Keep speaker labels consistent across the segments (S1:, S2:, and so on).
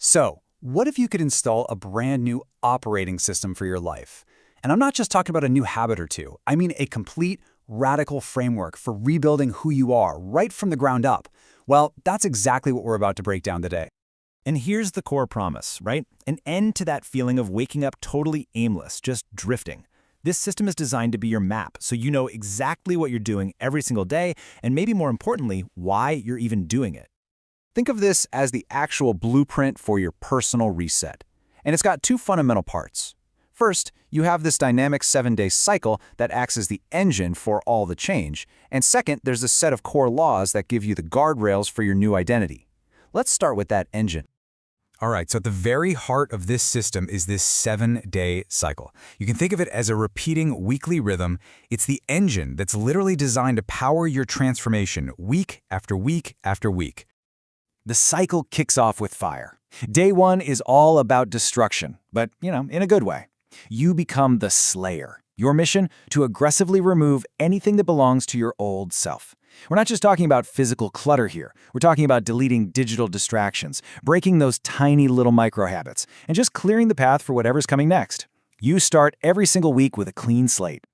S1: So, what if you could install a brand new operating system for your life? And I'm not just talking about a new habit or two. I mean a complete, radical framework for rebuilding who you are right from the ground up. Well, that's exactly what we're about to break down today.
S2: And here's the core promise, right? An end to that feeling of waking up totally aimless, just drifting. This system is designed to be your map, so you know exactly what you're doing every single day, and maybe more importantly, why you're even doing it.
S1: Think of this as the actual blueprint for your personal reset. And it's got two fundamental parts. First, you have this dynamic 7-day cycle that acts as the engine for all the change. And second, there's a set of core laws that give you the guardrails for your new identity. Let's start with that engine.
S3: All right, so at the very heart of this system is this 7-day cycle. You can think of it as a repeating weekly rhythm. It's the engine that's literally designed to power your transformation week after week after week.
S1: The cycle kicks off with fire. Day 1 is all about destruction, but, in a good way. You become the Slayer. Your mission? To aggressively remove anything that belongs to your old self. We're not just talking about physical clutter here. We're talking about deleting digital distractions, breaking those tiny little micro-habits, and just clearing the path for whatever's coming next. You start every single week with a clean slate.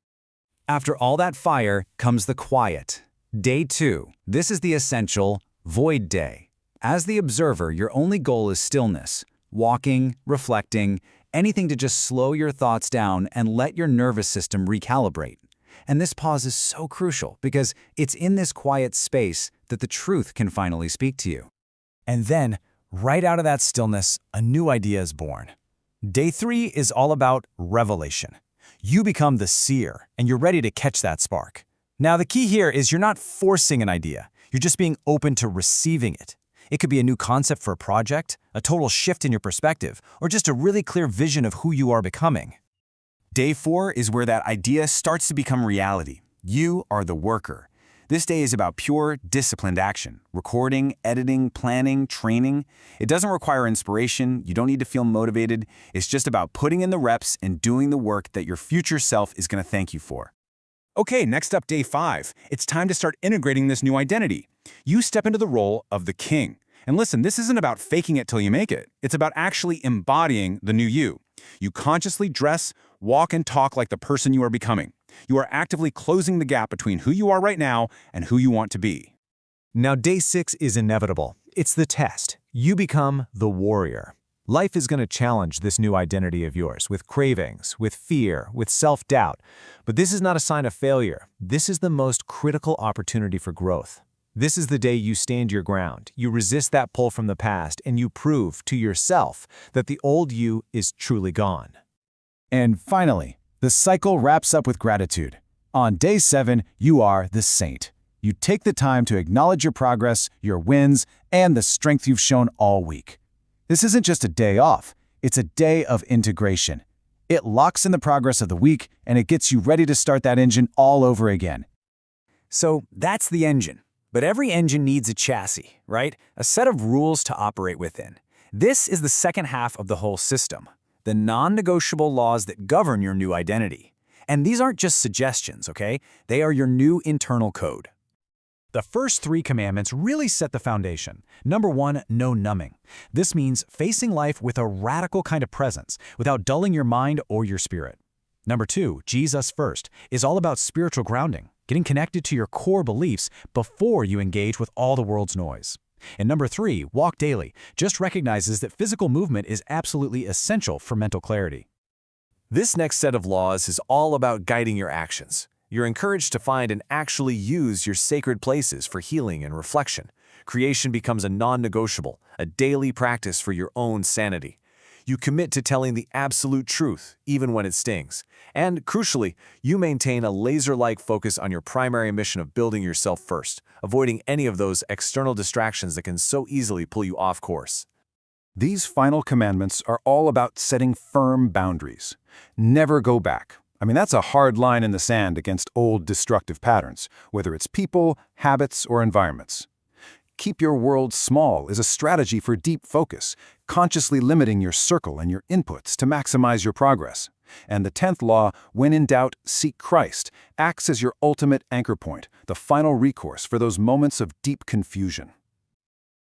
S3: After all that fire comes the quiet. Day 2. This is the essential void day. As the observer, your only goal is stillness. Walking, reflecting, anything to just slow your thoughts down and let your nervous system recalibrate. And this pause is so crucial because it's in this quiet space that the truth can finally speak to you. And then, right out of that stillness, a new idea is born. Day 3 is all about revelation. You become the seer, and you're ready to catch that spark. Now, the key here is you're not forcing an idea. You're just being open to receiving it. It could be a new concept for a project, a total shift in your perspective, or just a really clear vision of who you are becoming.
S4: Day 4 is where that idea starts to become reality. You are the worker. This day is about pure, disciplined action. Recording, editing, planning, training. It doesn't require inspiration. You don't need to feel motivated. It's just about putting in the reps and doing the work that your future self is going to thank you for.
S5: Okay, next up, day 5. It's time to start integrating this new identity. You step into the role of the king. And listen, this isn't about faking it till you make it. It's about actually embodying the new you. You consciously dress, walk, and talk like the person you are becoming. You are actively closing the gap between who you are right now and who you want to be.
S2: Now, day 6 is inevitable. It's the test. You become the warrior. Life is going to challenge this new identity of yours with cravings, with fear, with self-doubt. But this is not a sign of failure. This is the most critical opportunity for growth. This is the day you stand your ground, you resist that pull from the past, and you prove to yourself that the old you is truly gone.
S1: And finally, the cycle wraps up with gratitude. On day 7, you are the saint. You take the time to acknowledge your progress, your wins, and the strength you've shown all week. This isn't just a day off, it's a day of integration. It locks in the progress of the week, and it gets you ready to start that engine all over again.
S3: So that's the engine. But every engine needs a chassis, right? A set of rules to operate within. This is the second half of the whole system, the non-negotiable laws that govern your new identity. And these aren't just suggestions, okay? They are your new internal code.
S2: The first 3 commandments really set the foundation. Number 1, no numbing. This means facing life with a radical kind of presence, without dulling your mind or your spirit. Number 2, Jesus first, is all about spiritual grounding, getting connected to your core beliefs before you engage with all the world's noise. And number 3, walk daily, just recognizes that physical movement is absolutely essential for mental clarity.
S6: This next set of laws is all about guiding your actions. You're encouraged to find and actually use your sacred places for healing and reflection. Creation becomes a non-negotiable, a daily practice for your own sanity. You commit to telling the absolute truth, even when it stings. And, crucially, you maintain a laser-like focus on your primary mission of building yourself first, avoiding any of those external distractions that can so easily pull you off course.
S7: These final commandments are all about setting firm boundaries. Never go back. That's a hard line in the sand against old destructive patterns, whether it's people, habits, or environments. Keep your world small is a strategy for deep focus, consciously limiting your circle and your inputs to maximize your progress. And the 10th law, when in doubt, seek Christ, acts as your ultimate anchor point, the final recourse for those moments of deep confusion.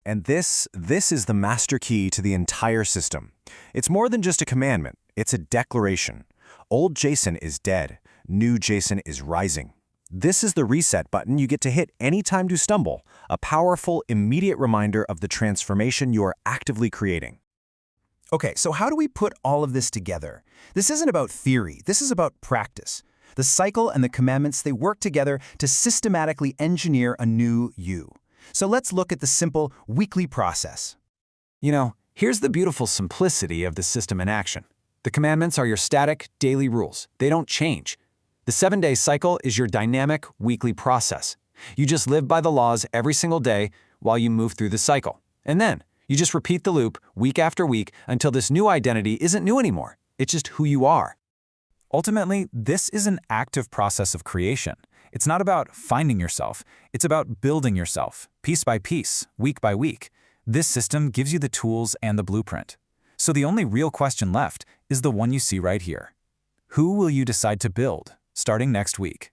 S8: And this is the master key to the entire system. It's more than just a commandment, it's a declaration. Old Jason is dead, new Jason is rising. This is the reset button you get to hit anytime you stumble, a powerful, immediate reminder of the transformation you are actively creating.
S2: Okay, so how do we put all of this together? This isn't about theory, this is about practice. The cycle and the commandments, they work together to systematically engineer a new you. So let's look at the simple weekly process.
S3: You know, here's the beautiful simplicity of the system in action. The commandments are your static, daily rules. They don't change. The 7-day cycle is your dynamic, weekly process. You just live by the laws every single day while you move through the cycle. And then, you just repeat the loop week after week until this new identity isn't new anymore. It's just who you are.
S1: Ultimately, this is an active process of creation. It's not about finding yourself. It's about building yourself, piece by piece, week by week. This system gives you the tools and the blueprint. So the only real question left is the one you see right here. Who will you decide to build, starting next week?